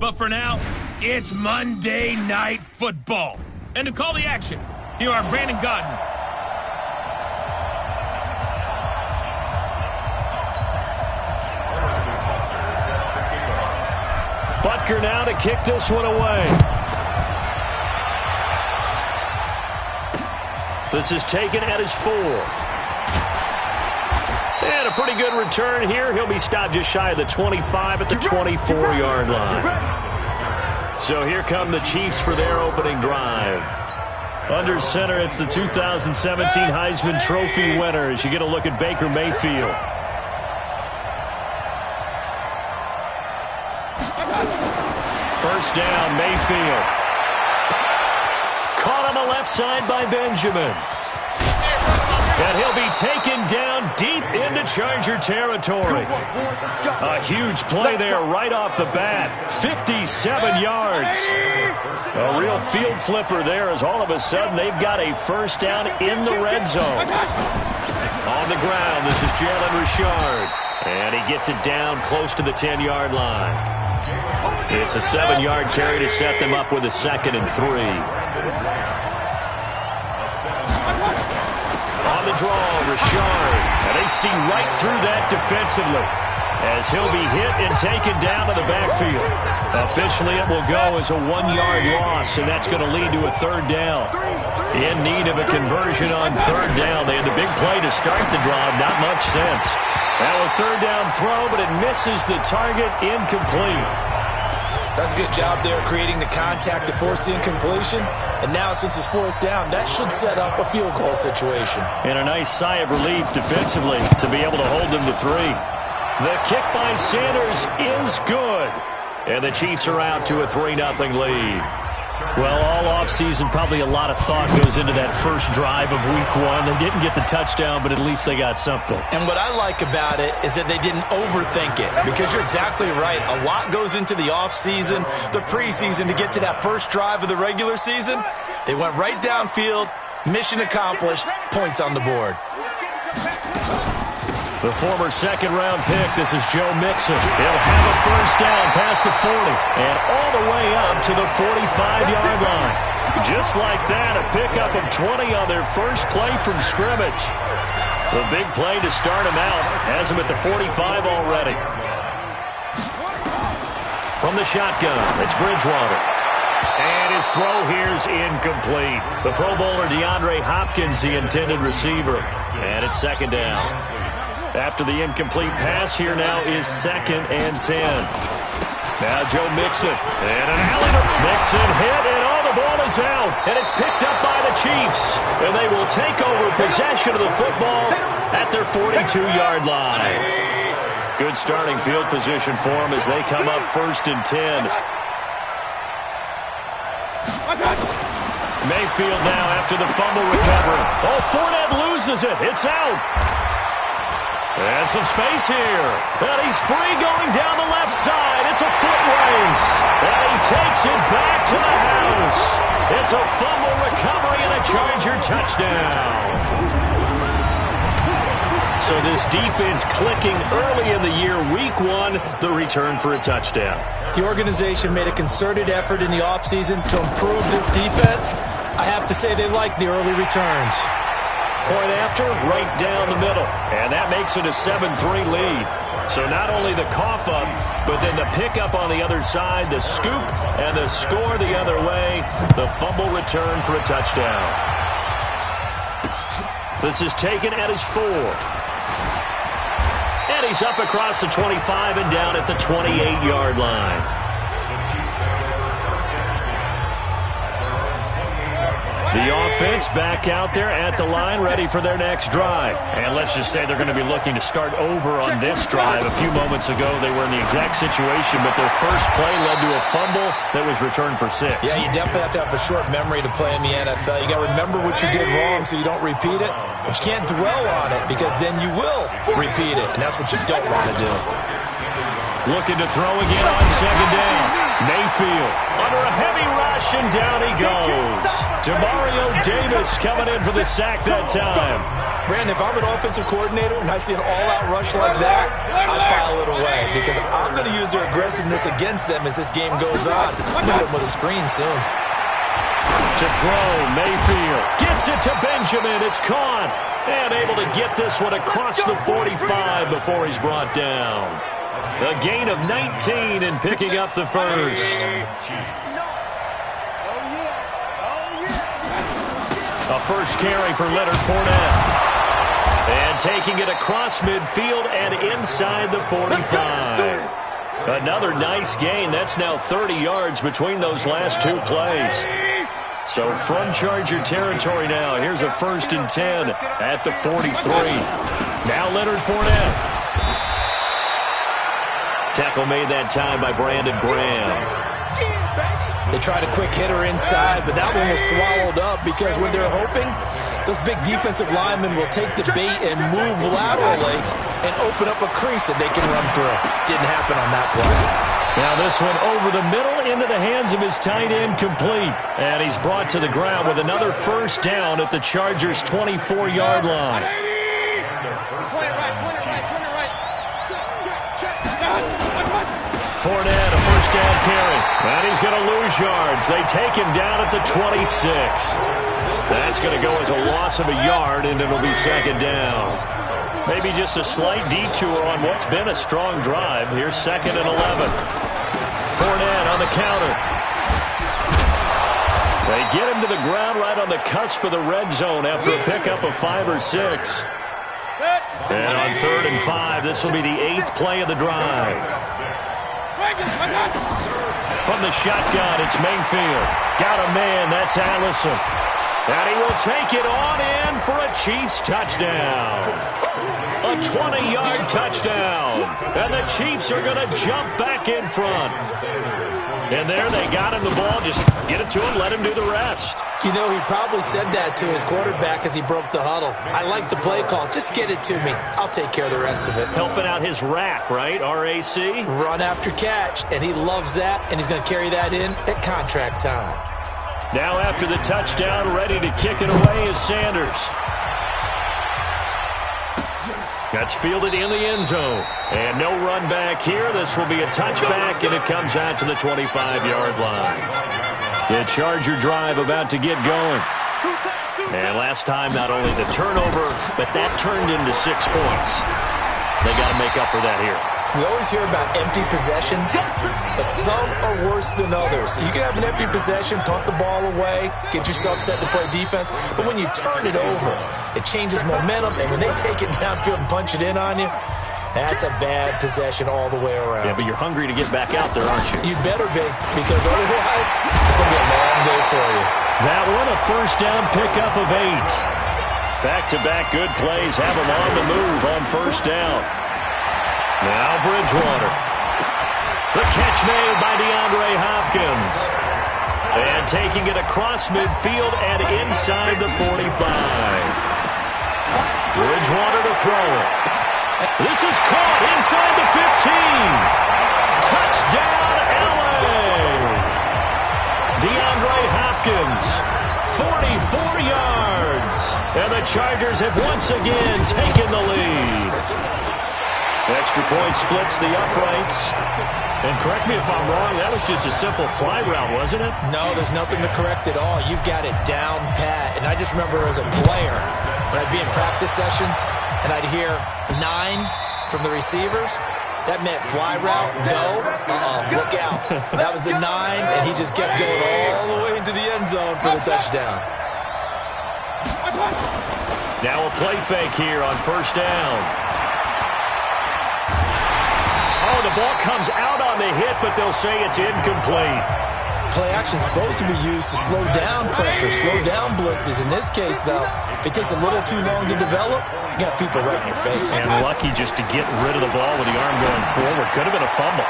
But for now, it's Monday Night Football. And to call the action, here are Brandon Gaudin. Butker now to kick this one away. This is taken at his 4. And a pretty good return here. He'll be stopped just shy of the 25 at the 24-yard line. So here come the Chiefs for their opening drive. Under center, it's the 2017 Heisman Trophy winner as you get a look at Baker Mayfield. First down, Mayfield. Caught on the left side by Benjamin. And he'll be taken down deep into Charger territory. A huge play there right off the bat. 57 yards. A real field flipper there as all of a sudden they've got a first down in the red zone. On the ground, this is Jalen Richard. And he gets it down close to the 10-yard line. It's a 7-yard carry to set them up with a 2nd and 3. On the draw, Richard. And they see right through that defensively as he'll be hit and taken down to the backfield. Officially, it will go as a 1-yard loss, and that's going to lead to a 3rd down. In need of a conversion on 3rd down. They had the big play to start the drive. Not much sense. Now a 3rd down throw, but it misses the target. Incomplete. That's a good job there creating the contact to force the incompletion. And now since it's 4th down, that should set up a field goal situation. And a nice sigh of relief defensively to be able to hold them to 3. The kick by Sanders is good. And the Chiefs are out to a 3-0 lead. Well, all offseason, probably a lot of thought goes into that first drive of Week 1. They didn't get the touchdown, but at least they got something. And what I like about it is that they didn't overthink it, because you're exactly right. A lot goes into the offseason, the preseason, to get to that first drive of the regular season. They went right downfield, mission accomplished, points on the board. The former 2nd-round pick, this is Joe Mixon. He'll have a first down past the 40 and all the way up to the 45-yard line. Just like that, a pickup of 20 on their first play from scrimmage. The big play to start him out has him at the 45 already. From the shotgun, it's Bridgewater. And his throw here is incomplete. The Pro Bowler DeAndre Hopkins, the intended receiver. And it's 2nd down. After the incomplete pass, here now is 2nd and 10. Now Joe Mixon. And an alley. Mixon hit, and all the ball is out. And it's picked up by the Chiefs. And they will take over possession of the football at their 42-yard line. Good starting field position for them as they come up 1st and 10. Mayfield now after the fumble recovery. Oh, Fournette loses it. It's out. And some space here. And he's free going down the left side. It's a foot race. And he takes it back to the house. It's a fumble recovery and a Charger touchdown. So this defense clicking early in the year. Week 1, the return for a touchdown. The organization made a concerted effort in the offseason to improve this defense. I have to say they like the early returns. Point after, right down the middle. And that makes it a 7-3 lead. So not only the cough up, but then the pickup on the other side, the scoop, and the score the other way. The fumble return for a touchdown. This is taken at his 4. And he's up across the 25 and down at the 28-yard line. The offense back out there at the line, ready for their next drive. And let's just say they're going to be looking to start over on this drive. A few moments ago, they were in the exact situation, but their first play led to a fumble that was returned for 6. Yeah, you definitely have to have a short memory to play in the NFL. You got to remember what you did wrong so you don't repeat it, but you can't dwell on it because then you will repeat it, and that's what you don't want to do. Looking to throw again on 2nd down. Mayfield Mayfield under a heavy rush, and down he goes. Demario Davis coming in for the sack that time. Brandon, if I'm an offensive coordinator and I see an all-out rush like that, I'd file it away because I'm going to use their aggressiveness against them as this game goes on. Meet them with a screen soon. To throw, Mayfield gets it to Benjamin. It's caught and able to get this one across the 45 before he's brought down. A gain of 19 and picking up the first. A first carry for Leonard Fournette. And taking it across midfield and inside the 45. Another nice gain. That's now 30 yards between those last two plays. So from Charger territory now, here's a 1st and 10 at the 43. Now Leonard Fournette. Tackle made that time by Brandon Graham. They tried a quick hitter inside, but that one was swallowed up because when they're hoping, those big defensive linemen will take the bait and move laterally and open up a crease that they can run through. Didn't happen on that play. Now this one over the middle into the hands of his tight end, complete. And he's brought to the ground with another first down at the Chargers' 24-yard line. Fournette, a first down carry. And he's going to lose yards. They take him down at the 26. That's going to go as a loss of a yard, and it'll be 2nd down. Maybe just a slight detour on what's been a strong drive. Here's 2nd and 11. Fournette on the counter. They get him to the ground right on the cusp of the red zone after a pickup of 5 or 6. And on 3rd and 5, this will be the 8th play of the drive. From the shotgun, it's Mayfield. Got a man, that's Allison. And he will take it on in for a Chiefs touchdown. A 20-yard touchdown. And the Chiefs are going to jump back in front. And there they got him the ball. Just get it to him, let him do the rest. You know, he probably said that to his quarterback as he broke the huddle. I like the play call. Just get it to me. I'll take care of the rest of it. Helping out his rack, right? R-A-C? Run after catch. And he loves that, and he's going to carry that in at contract time. Now after the touchdown, ready to kick it away is Sanders. That's fielded in the end zone. And no run back here. This will be a touchback, and it comes out to the 25-yard line. The Charger drive about to get going. And last time, not only the turnover, but that turned into 6 points. They got to make up for that here. We always hear about empty possessions, but some are worse than others. You can have an empty possession, punt the ball away, get yourself set to play defense, but when you turn it over, it changes momentum, and when they take it downfield and punch it in on you, that's a bad possession all the way around. Yeah, but you're hungry to get back out there, aren't you? You better be, because otherwise, it's going to be a long day for you. That one, a first down pickup of 8. Back-to-back good plays have them on the move on first down. Now Bridgewater. The catch made by DeAndre Hopkins. And taking it across midfield and inside the 45. Bridgewater to throw it. This is caught inside the 15. Touchdown, LA. DeAndre Hopkins, 44 yards. And the Chargers have once again taken the lead. Extra point splits the uprights. And correct me if I'm wrong, that was just a simple fly route, wasn't it? No, there's nothing to correct at all. You've got it down pat. And I just remember as a player, when I'd be in practice sessions, and I'd hear 9 from the receivers, that meant fly route, go, look out. That was the 9, and he just kept going all the way into the end zone for the touchdown. Now a play fake here on first down. Oh, the ball comes out on the hit, but they'll say it's incomplete. Play action is supposed to be used to slow down pressure, slow down blitzes. In this case, though, if it takes a little too long to develop, you got people right in your face. And lucky just to get rid of the ball with the arm going forward. Could have been a fumble.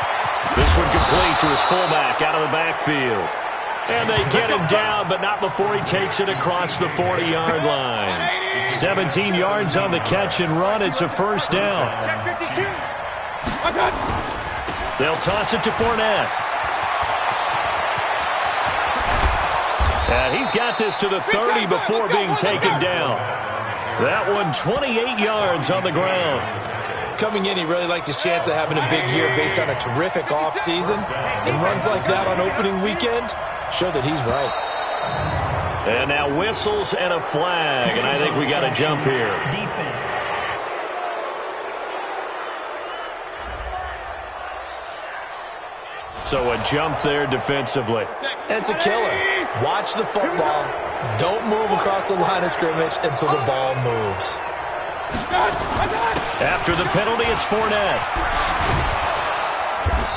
This one complete to his fullback out of the backfield. And they get him down, but not before he takes it across the 40-yard line. 17 yards on the catch and run. It's a first down. They'll toss it to Fournette. And he's got this to the 30 before being taken down. That one 28 yards on the ground. Coming in, he really liked his chance of having a big year based on a terrific offseason. And runs like that on opening weekend show that he's right. And now whistles and a flag, and I think we got a jump here. Defense. So a jump there defensively. And it's a killer. Watch the football. Don't move across the line of scrimmage until the ball moves. After the penalty, it's Fournette.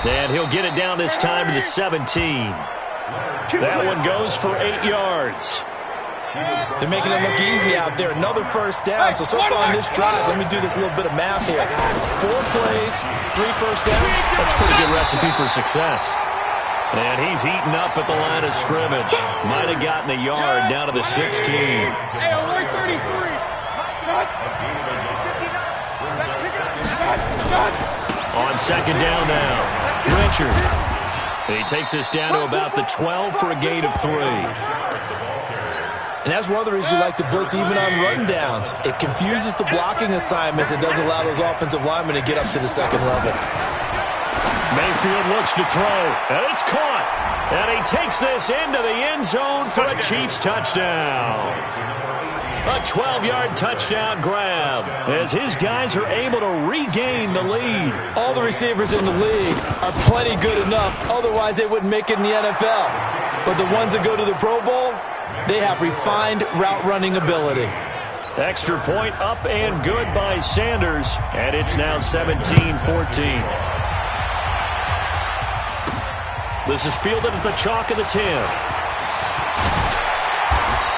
And he'll get it down this time to the 17. That one goes for 8 yards. They're making it look easy out there. Another first down. So far on this drive, let me do this little bit of math here. 4 plays, 3 first downs. That's a pretty good recipe for success. And he's heating up at the line of scrimmage. Might have gotten a yard down to the 16. On second down now, Richard. He takes us down to about the 12 for a gain of 3. And that's one of the reasons you like to blitz even on rundowns. It confuses the blocking assignments. It doesn't allow those offensive linemen to get up to the second level. Mayfield looks to throw, and it's caught. And he takes this into the end zone for a Chiefs touchdown. A 12-yard touchdown grab as his guys are able to regain the lead. All the receivers in the league are plenty good enough. Otherwise, they wouldn't make it in the NFL. But the ones that go to the Pro Bowl, they have refined route running ability. Extra point up and good by Sanders. And it's now 17-14. This is fielded at the chalk of the 10.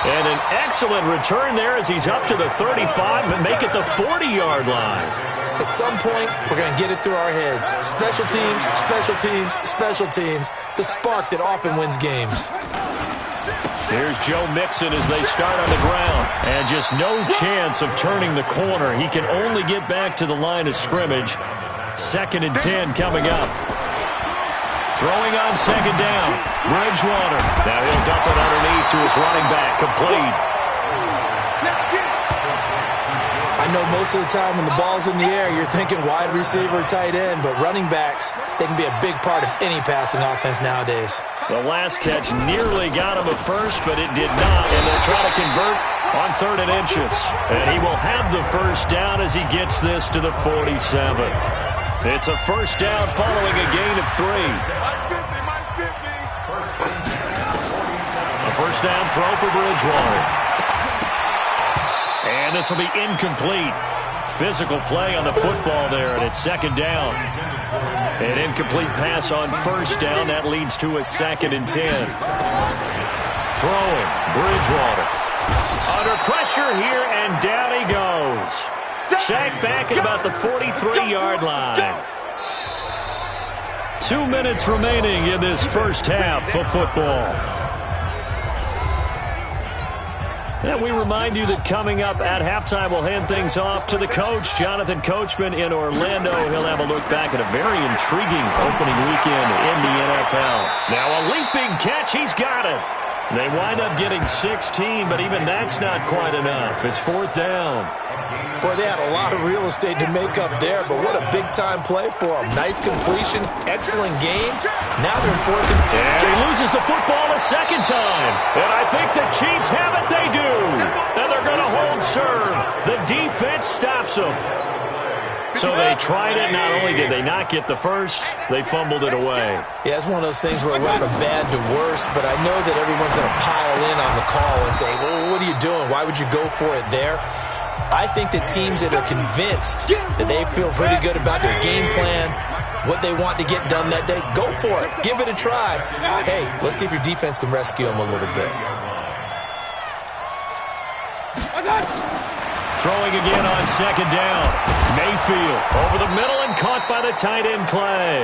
And an excellent return there as he's up to the 35 and make it the 40-yard line. At some point, we're going to get it through our heads. Special teams, special teams, special teams. The spark that often wins games. Here's Joe Mixon as they start on the ground. And just no chance of turning the corner. He can only get back to the line of scrimmage. 2nd and 10 coming up. Throwing on second down. Bridgewater. Now he'll dump it underneath to his running back. Complete. I know most of the time when the ball's in the air, you're thinking wide receiver, tight end, but running backs, they can be a big part of any passing offense nowadays. The last catch nearly got him a first, but it did not. And they'll try to convert on 3rd and inches. And he will have the first down as he gets this to the 47. It's a first down following a gain of 3. A first down throw for Bridgewater. And this will be incomplete. Physical play on the football there, and it's 2nd down. An incomplete pass on 1st down. That leads to a 2nd and 10. Throwing, Bridgewater. Under pressure here, and down he goes. Sacked back at about the 43-yard line. 2 minutes remaining in this first half of football. And we remind you that coming up at halftime, we'll hand things off to the coach, Jonathan Coachman in Orlando. He'll have a look back at a very intriguing opening weekend in the NFL. Now a leaping catch, he's got it. They wind up getting 16, but even that's not quite enough. It's 4th down. Boy, they had a lot of real estate to make up there, but what a big-time play for them. Nice completion, excellent game. Now they're in 4th and... And he loses the football a 2nd time. And I think the Chiefs have it. They do. And they're going to hold serve. The defense stops them. So they tried it. Not only did they not get the first, they fumbled it away. Yeah, it's one of those things where it went from bad to worse, but I know that everyone's going to pile in on the call and say, well, what are you doing? Why would you go for it there? I think that teams that are convinced that they feel pretty good about their game plan, what they want to get done that day, go for it. Give it a try. Hey, let's see if your defense can rescue them a little bit. Throwing again on 2nd down. Mayfield over the middle and caught by the tight end Clay.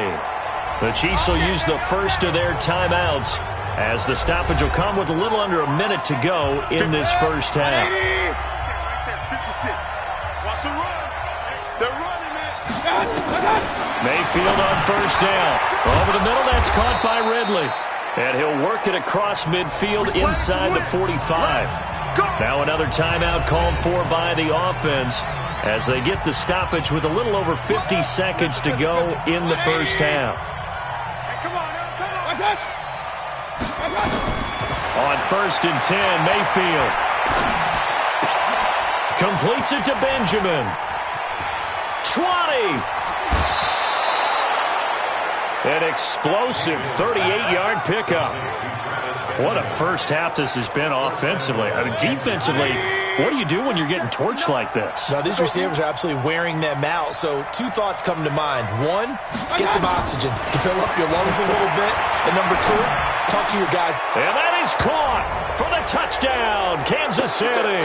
The Chiefs will use the first of their timeouts as the stoppage will come with a little under a minute to go in this first half. 56. Watch the run. They're running, man. Mayfield on 1st down. Over the middle, that's caught by Ridley. And he'll work it across midfield inside the 45. Now another timeout called for by the offense as they get the stoppage with a little over 50 seconds to go in the first half. On 1st and 10, Mayfield completes it to Benjamin. 20. An explosive 38-yard pickup. What a first half this has been offensively. I mean, defensively, what do you do when you're getting torched like this? Now, these receivers are absolutely wearing them out. So 2 thoughts come to mind. 1, get some oxygen. You can fill up your lungs a little bit. And number 2, talk to your guys. And that is caught for the touchdown, Kansas City.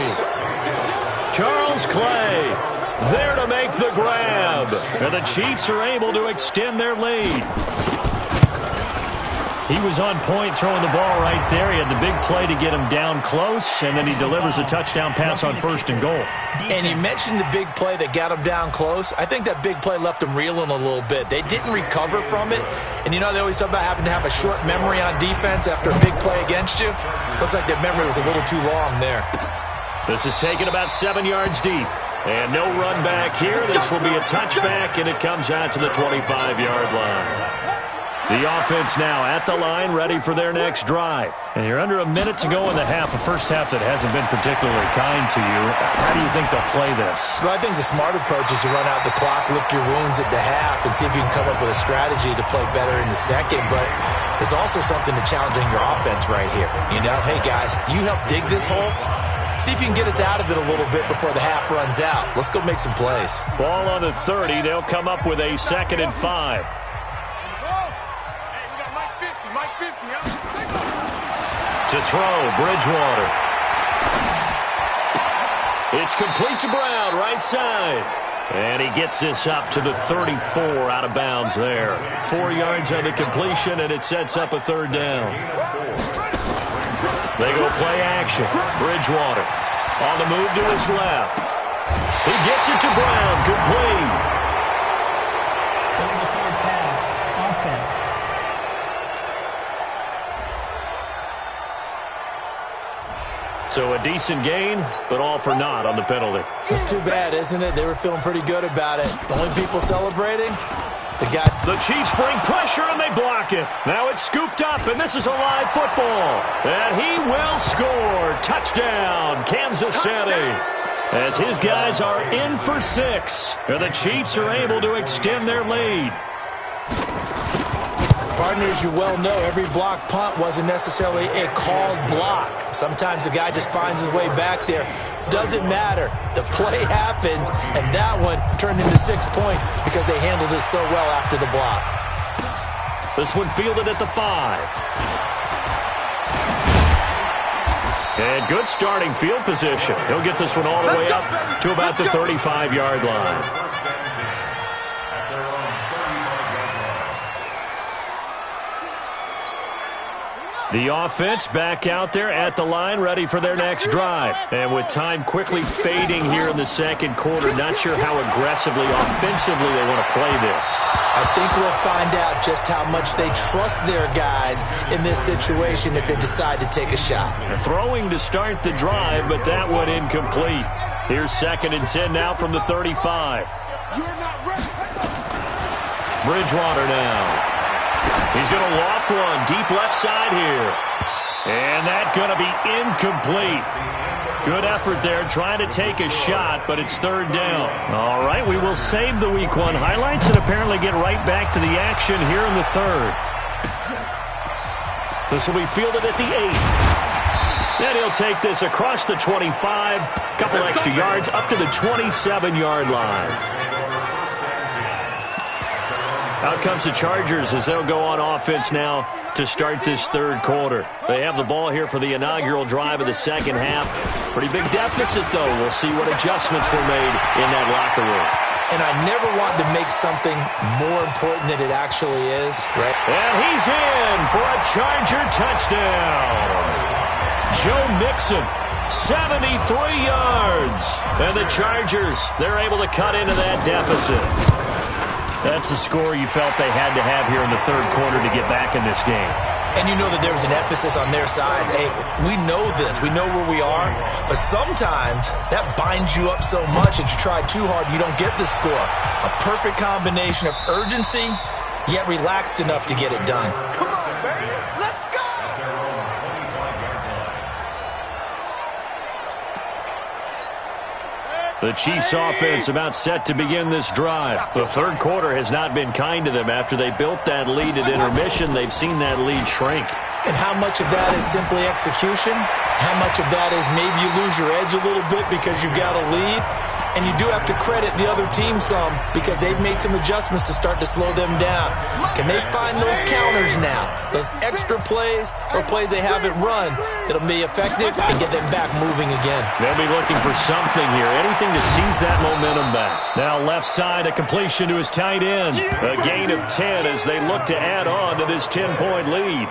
Charles Clay there to make the grab. And the Chiefs are able to extend their lead. He was on point throwing the ball right there. He had the big play to get him down close, and then he delivers a touchdown pass on 1st and goal. And you mentioned the big play that got him down close. I think that big play left him reeling a little bit. They didn't recover from it. And you know they always talk about having to have a short memory on defense after a big play against you. Looks like their memory was a little too long there. This is taken about 7 yards deep. And no run back here. This will be a touchback, and it comes out to the 25-yard line. The offense now at the line, ready for their next drive. And you're under a minute to go in the half, a first half that hasn't been particularly kind to you. How do you think they'll play this? Well, I think the smart approach is to run out the clock, lick your wounds at the half, and see if you can come up with a strategy to play better in the second. But there's also something to challenging your offense right here. You know, hey, guys, you help dig this hole. See if you can get us out of it a little bit before the half runs out. Let's go make some plays. Ball on the 30. They'll come up with a 2nd and 5. To throw, Bridgewater. It's complete to Brown, right side. And he gets this up to the 34, out of bounds there. 4 yards on the completion, and it sets up a 3rd down. They go play action. Bridgewater on the move to his left. He gets it to Brown, complete. On the 3rd pass, offense. So a decent gain, but all for naught on the penalty. That's too bad, isn't it? They were feeling pretty good about it. The only people celebrating, the guy. The Chiefs bring pressure, and they block it. Now it's scooped up, and this is a live football. And he will score. Touchdown, Kansas City. As his guys are in for 6. And the Chiefs are able to extend their lead. Partners, you well know every block punt wasn't necessarily a called block. Sometimes the guy just finds his way back there. Doesn't matter. The play happens, and that one turned into 6 points because they handled it so well after the block. This one fielded at the 5. And good starting field position. He'll get this one all the way up to about the 35-yard line. The offense back out there at the line, ready for their next drive. And with time quickly fading here in the 2nd quarter, not sure how aggressively, offensively they want to play this. I think we'll find out just how much they trust their guys in this situation if they decide to take a shot. Throwing to start the drive, but that one incomplete. Here's 2nd and 10 now from the 35. Bridgewater now. He's going to loft one deep left side here. And that's going to be incomplete. Good effort there trying to take a shot, but it's 3rd down. All right, we will save the Week 1 highlights and apparently get right back to the action here in the 3rd. This will be fielded at the 8. Then he'll take this across the 25, couple extra yards up to the 27-yard line. Out comes the Chargers as they'll go on offense now to start this 3rd quarter. They have the ball here for the inaugural drive of the 2nd half. Pretty big deficit, though. We'll see what adjustments were made in that locker room. And I never want to make something more important than it actually is, right? And he's in for a Charger touchdown. Joe Mixon, 73 yards. And the Chargers, they're able to cut into that deficit. That's the score you felt they had to have here in the third quarter to get back in this game. And you know that there was an emphasis on their side. Hey, we know this. We know where we are. But sometimes that binds you up so much that you try too hard, you don't get the score. A perfect combination of urgency, yet relaxed enough to get it done. Come on, baby. Let's go. The Chiefs offense about set to begin this drive. The third quarter has not been kind to them. After they built that lead at intermission, they've seen that lead shrink. And how much of that is simply execution? How much of that is maybe you lose your edge a little bit because you've got a lead? And you do have to credit the other team some because they've made some adjustments to start to slow them down. Can they find those counters now? Those extra plays or plays they haven't run that'll be effective and get them back moving again. They'll be looking for something here, anything to seize that momentum back. Now left side, a completion to his tight end. A gain of 10 as they look to add on to this 10-point lead.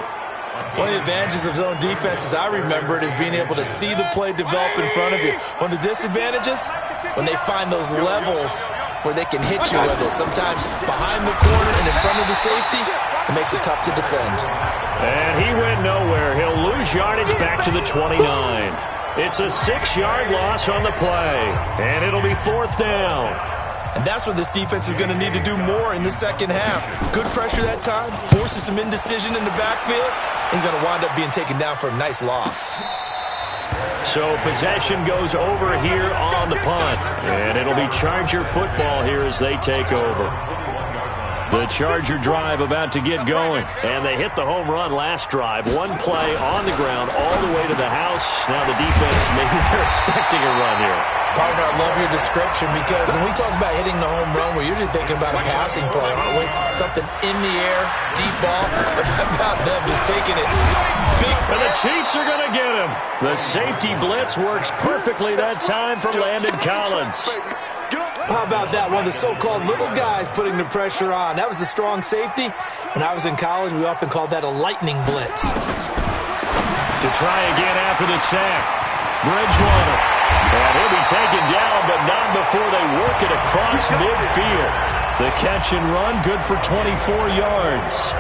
One of the advantages of zone defense, as I remember it, is being able to see the play develop in front of you. One of the disadvantages, when they find those levels where they can hit you with it. Sometimes behind the corner and in front of the safety, it makes it tough to defend. And he went nowhere. He'll lose yardage back to the 29. It's a 6-yard loss on the play, and it'll be 4th down. And that's what this defense is going to need to do more in the second half. Good pressure that time, forces some indecision in the backfield. He's going to wind up being taken down for a nice loss. So possession goes over here on the punt. And it'll be Charger football here as they take over. The Charger drive about to get going. And they hit the home run last drive. One play on the ground all the way to the house. Now the defense, maybe they're expecting a run here. Partner, I love your description because when we talk about hitting the home run, we're usually thinking about a passing play, aren't we? Something in the air, deep ball. But how about them just taking it big? And the Chiefs are going to get him. The safety blitz works perfectly that time for Landon Collins. How about that? One of the so-called little guys putting the pressure on. That was the strong safety. When I was in college, we often called that a lightning blitz. To try again after the sack, Bridgewater. And he'll be taken down, but not before they work it across midfield. The catch and run, good for 24 yards.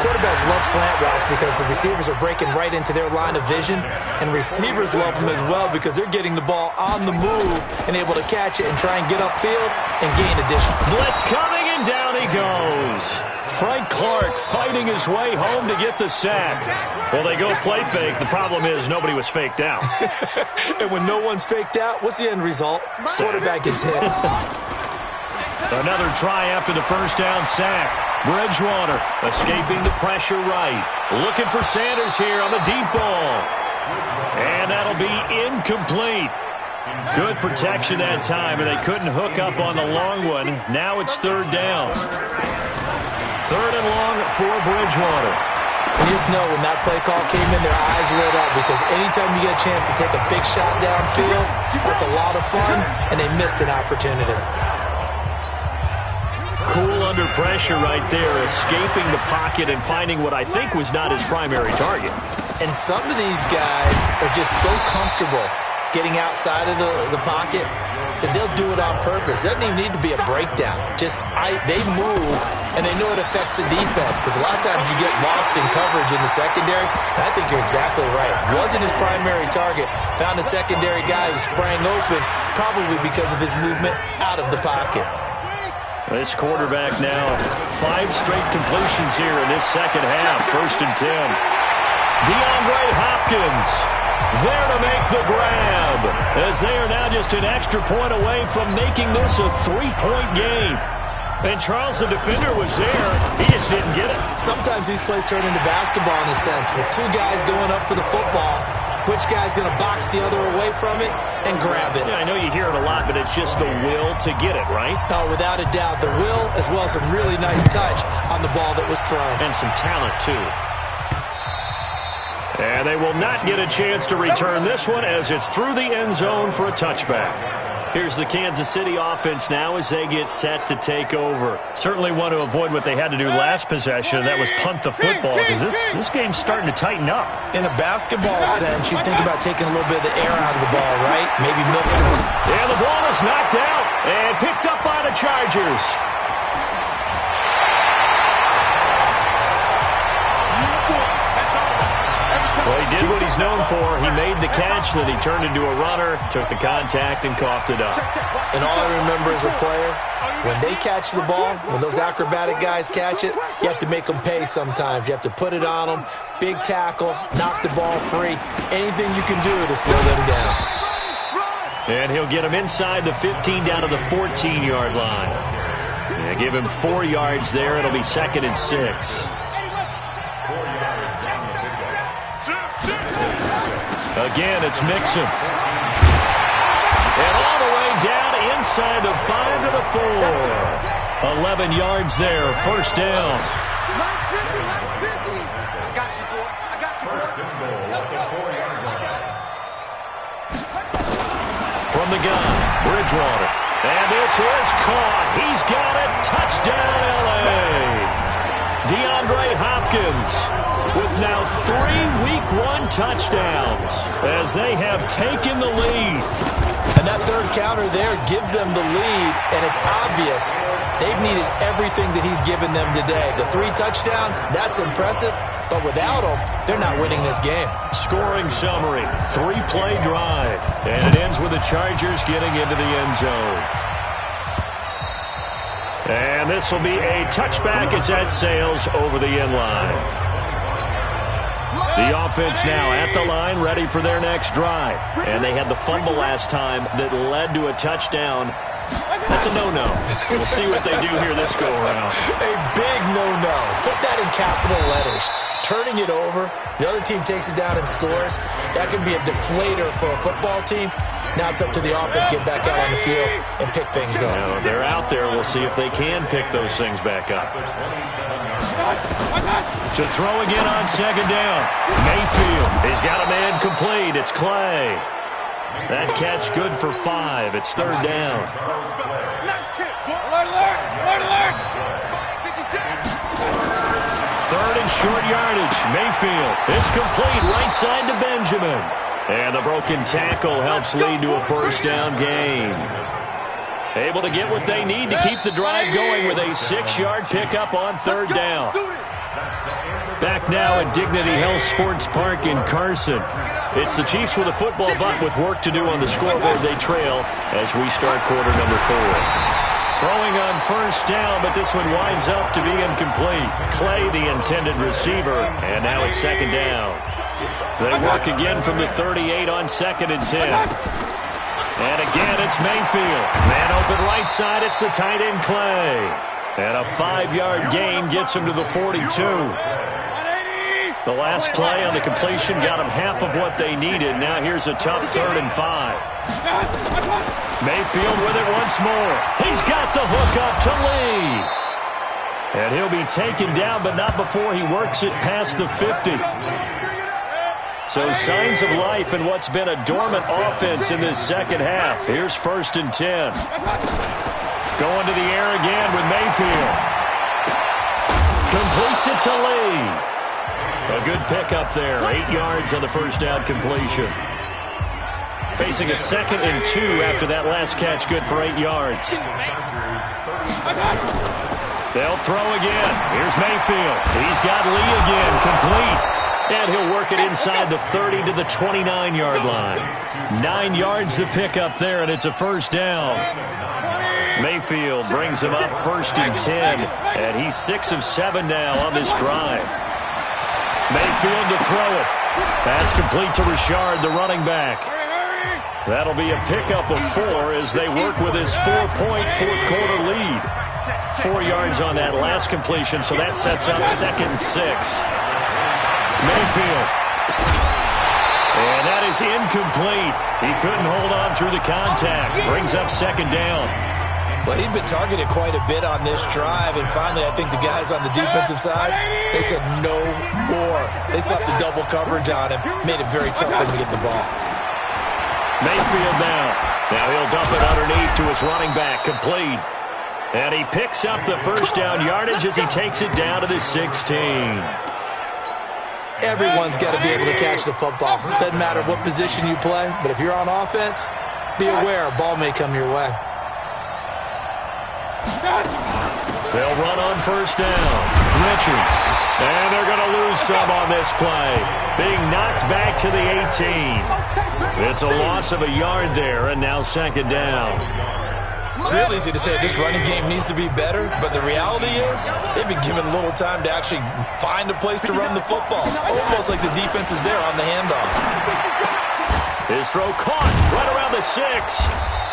Quarterbacks love slant routes because the receivers are breaking right into their line of vision, and receivers love them as well because they're getting the ball on the move and able to catch it and try and get upfield and gain additional. Blitz coming, and down he goes. Frank Clark fighting his way home to get the sack. Well, they go play fake. The problem is nobody was faked out. And when no one's faked out, what's the end result? Quarterback gets hit. Another try after the first down sack. Bridgewater escaping the pressure right. Looking for Sanders here on the deep ball. And that'll be incomplete. Good protection that time, and they couldn't hook up on the long one. Now it's 3rd down. 3rd and long for Bridgewater. You just know when that play call came in, their eyes lit up because anytime you get a chance to take a big shot downfield, that's a lot of fun, and they missed an opportunity. Cool under pressure right there, escaping the pocket and finding what I think was not his primary target. And some of these guys are just so comfortable getting outside of the pocket that they'll do it on purpose. It doesn't even need to be a breakdown. They move, and they know it affects the defense because a lot of times you get lost in coverage in the secondary, and I think you're exactly right. Wasn't his primary target. Found a secondary guy who sprang open, probably because of his movement out of the pocket. This quarterback now, 5 straight completions here in this second half. 1st and 10. DeAndre Hopkins there to make the grab, as they are now just an extra point away from making this a 3-point game. And Charles, the defender, was there. He just didn't get it. Sometimes these plays turn into basketball in a sense, with 2 guys going up for the football. Which guy's going to box the other away from it and grab it? Yeah, I know you hear it a lot, but it's just the will to get it, right? Oh, without a doubt. The will, as well as a really nice touch on the ball that was thrown. And some talent, too. And they will not get a chance to return this one as it's through the end zone for a touchback. Here's the Kansas City offense now as they get set to take over. Certainly want to avoid what they had to do last possession, and that was punt the football, because this game's starting to tighten up. In a basketball sense, you think about taking a little bit of the air out of the ball, right? Maybe mixing. Yeah, the ball is knocked out and picked up by the Chargers. Well, he did what he's known for. He made the catch, then he turned into a runner, took the contact, and coughed it up. And all I remember as a player, when they catch the ball, when those acrobatic guys catch it, you have to make them pay sometimes. You have to put it on them, big tackle, knock the ball free, anything you can do to slow them down. And he'll get him inside the 15 down to the 14-yard line. Yeah, give him 4 yards there. It'll be 2nd and 6. Again, it's Mixon. And all the way down inside the 5 to the 4. 11 yards there, 1st down. Nice 50. I got you, boy. I got you, boy. Let's go. From the gun, Bridgewater. And this is caught. He's got it. Touchdown, L.A. DeAndre Hopkins with now 3 Week 1 touchdowns as they have taken the lead. And that third counter there gives them the lead, and it's obvious they've needed everything that he's given them today. The 3 touchdowns, that's impressive, but without him, they're not winning this game. Scoring summary, 3-play drive, and it ends with the Chargers getting into the end zone. And this will be a touchback as that sails over the end line. The offense now at the line, ready for their next drive. And they had the fumble last time that led to a touchdown. That's a no-no. We'll see what they do here this go-around. A big no-no. Put that in capital letters. Turning it over, the other team takes it down and scores. That can be a deflator for a football team. Now it's up to the offense to get back out on the field and pick things up. Now, they're out there. We'll see if they can pick those things back up. To throw again on 2nd down. Mayfield. He's got a man complete. It's Clay. That catch good for 5. It's 3rd down. Third and short yardage. Mayfield. It's complete. Right side to Benjamin. And the broken tackle helps lead to a 1st down gain. Able to get what they need to keep the drive going with a 6-yard pickup on 3rd down. Back now at Dignity Health Sports Park in Carson. It's the Chiefs with a football, but with work to do on the scoreboard, they trail as we start quarter number 4. Throwing on 1st down, but this one winds up to be incomplete. Clay, the intended receiver, and now it's 2nd down. They work again from the 38 on 2nd and 10. And again, it's Mayfield. Man open right side, it's the tight end Clay. And a 5-yard gain gets him to the 42. The last play on the completion got them half of what they needed. Now here's a tough 3rd and 5. Mayfield with it once more. He's got the hook up to Lee. And he'll be taken down, but not before he works it past the 50. So signs of life in what's been a dormant offense in this 2nd half. Here's 1st and 10. Going to the air again with Mayfield. Completes it to Lee. A good pickup there. 8 yards on the 1st down completion. Facing a 2nd and 2 after that last catch, good for 8 yards. They'll throw again. Here's Mayfield. He's got Lee again, complete. And he'll work it inside the 30 to the 29-yard line. 9 yards to pick up there, and it's a 1st down. Mayfield brings him up 1st and 10, and he's 6 of 7 now on this drive. Mayfield to throw it. That's complete to Richard, the running back. That'll be a pickup of 4 as they work with his 4-point fourth-quarter lead. 4 yards on that last completion, so that sets up 2nd and 6. Mayfield. And that is incomplete. He couldn't hold on through the contact. Brings up 2nd down. Well, he'd been targeted quite a bit on this drive, and finally I think the guys on the defensive side, they said no more. They slapped the double coverage on him, made it very tough for him to get the ball. Mayfield now. Now he'll dump it underneath to his running back, complete. And he picks up the first down yardage as he takes it down to the 16. Everyone's got to be able to catch the football. Doesn't matter what position you play, but if you're on offense, be aware a ball may come your way. They'll run on first down. Richard. And they're going to lose some on this play. Being knocked back to the 18. It's a loss of a yard there, and now second down. It's real easy to say this running game needs to be better, but the reality is they've been given little time to actually find a place to run the football. It's almost like the defense is there on the handoff. His throw caught right around the 6.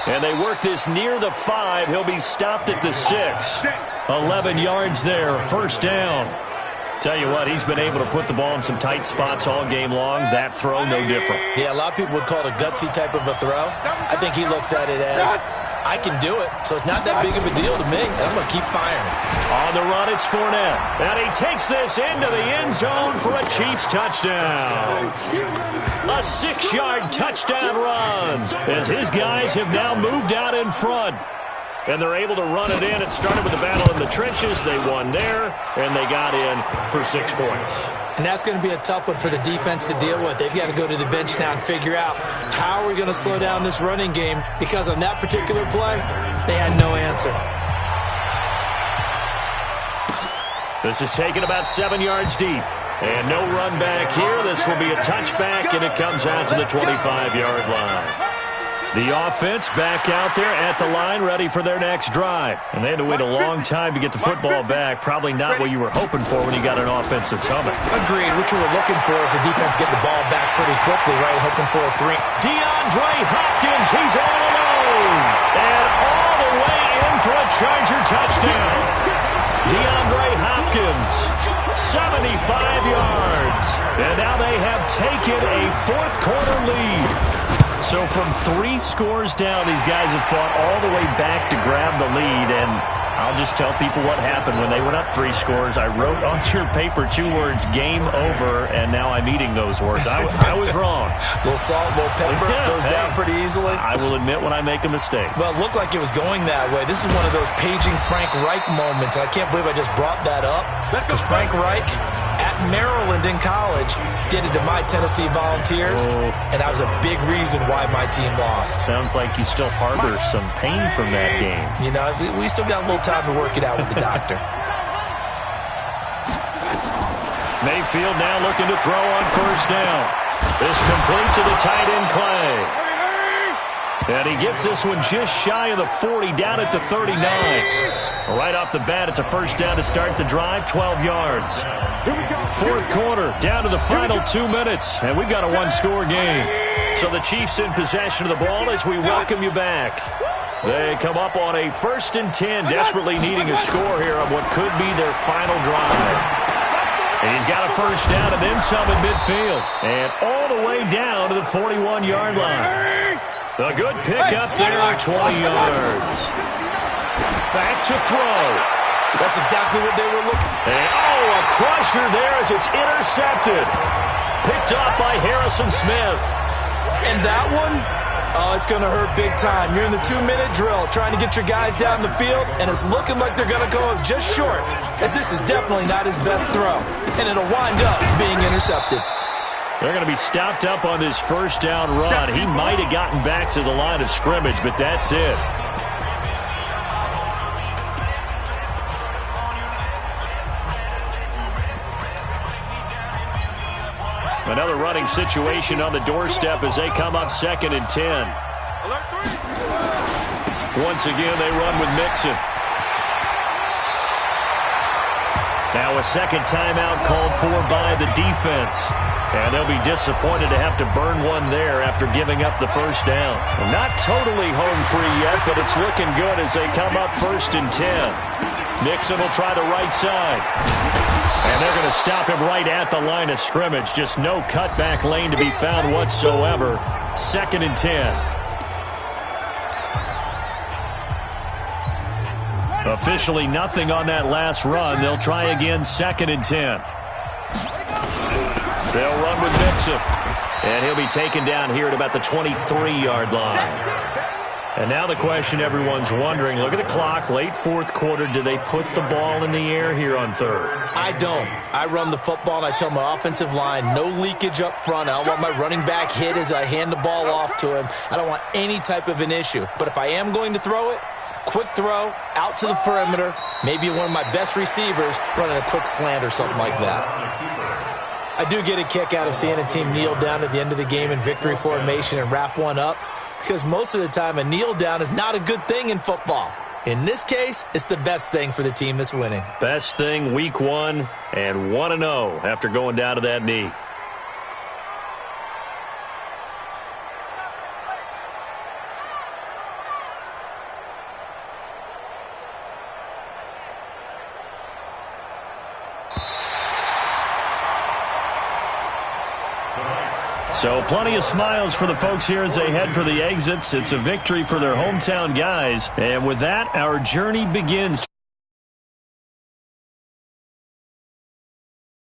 And they work this near the 5. He'll be stopped at the 6. 11 yards there, first down. Tell you what, he's been able to put the ball in some tight spots all game long. That throw, no different. Yeah, a lot of people would call it a gutsy type of a throw. I think he looks at it as, I can do it, so it's not that big of a deal to me, and I'm going to keep firing. On the run, it's Fournette. And he takes this into the end zone for a Chiefs touchdown. A 6-yard touchdown run as his guys have now moved out in front. And they're able to run it in. It started with a battle in the trenches. They won there, and they got in for 6 points. And that's going to be a tough one for the defense to deal with. They've got to go to the bench now and figure out how are we going to slow down this running game, because on that particular play, they had no answer. This is taken about 7 yards deep. And no run back here. This will be a touchback, and it comes out to the 25-yard line. The offense back out there at the line, ready for their next drive. And they had to wait a long time to get the football back. Probably not what you were hoping for when you got an offense that's humming. Agreed. What you were looking for is the defense get the ball back pretty quickly, right? Hoping for a 3. DeAndre Hopkins, he's all alone. And all the way in for a Charger touchdown. DeAndre Hopkins, 75 yards. And now they have taken a fourth-quarter lead. So from 3 scores down, these guys have fought all the way back to grab the lead. And I'll just tell people what happened when they went up 3 scores. I wrote on your paper 2 words, game over, and now I'm eating those words. I was wrong. A little salt, a little pepper, goes down pretty easily. I will admit when I make a mistake. Well, it looked like it was going that way. This is one of those paging Frank Reich moments, and I can't believe I just brought that up. Because Frank Reich, at Maryland in college, did it to my Tennessee Volunteers, and that was a big reason why my team lost. Sounds like you still harbor some pain from that game. You know, we still got a little time to work it out with the doctor. Mayfield now looking to throw on first down. This complete to the tight end Clay. And he gets this one just shy of the 40, down at the 39. Right off the bat, it's a first down to start the drive, 12 yards. Fourth quarter, down to the final 2 minutes, and we've got a 1-score game. So the Chiefs in possession of the ball as we welcome you back. They come up on a 1st and 10, desperately needing a score here on what could be their final drive. And he's got a first down and then some at midfield. And all the way down to the 41-yard line. A good pickup there, 20 yards. Back to throw. That's exactly what they were looking for. And, a crusher there as it's intercepted. Picked up by Harrison Smith. And that one, it's going to hurt big time. You're in the 2-minute drill trying to get your guys down the field, and it's looking like they're going to go just short, as this is definitely not his best throw. And it'll wind up being intercepted. They're going to be stopped up on this first down run. He might have gotten back to the line of scrimmage, but that's it. Another running situation on the doorstep as they come up 2nd and 10. Once again, they run with Mixon. Now a second timeout called for by the defense. And they'll be disappointed to have to burn one there after giving up the first down. Well, not totally home free yet, but it's looking good as they come up 1st and 10. Mixon will try the right side. And they're going to stop him right at the line of scrimmage. Just no cutback lane to be found whatsoever. 2nd and 10. Officially nothing on that last run. They'll try again 2nd and 10. They'll run with Mixon. And he'll be taken down here at about the 23-yard line. And now the question everyone's wondering, look at the clock, late fourth quarter, do they put the ball in the air here on third? I don't. I run the football, and I tell my offensive line, no leakage up front. I don't want my running back hit as I hand the ball off to him. I don't want any type of an issue. But if I am going to throw it, quick throw, out to the perimeter, maybe one of my best receivers running a quick slant or something like that. I do get a kick out of seeing a team kneel down at the end of the game in victory formation and wrap one up, because most of the time a kneel down is not a good thing in football. In this case, it's the best thing for the team that's winning. Best thing week 1 and 1-0 after going down to that knee. So plenty of smiles for the folks here as they head for the exits. It's a victory for their hometown guys. And with that, our journey begins.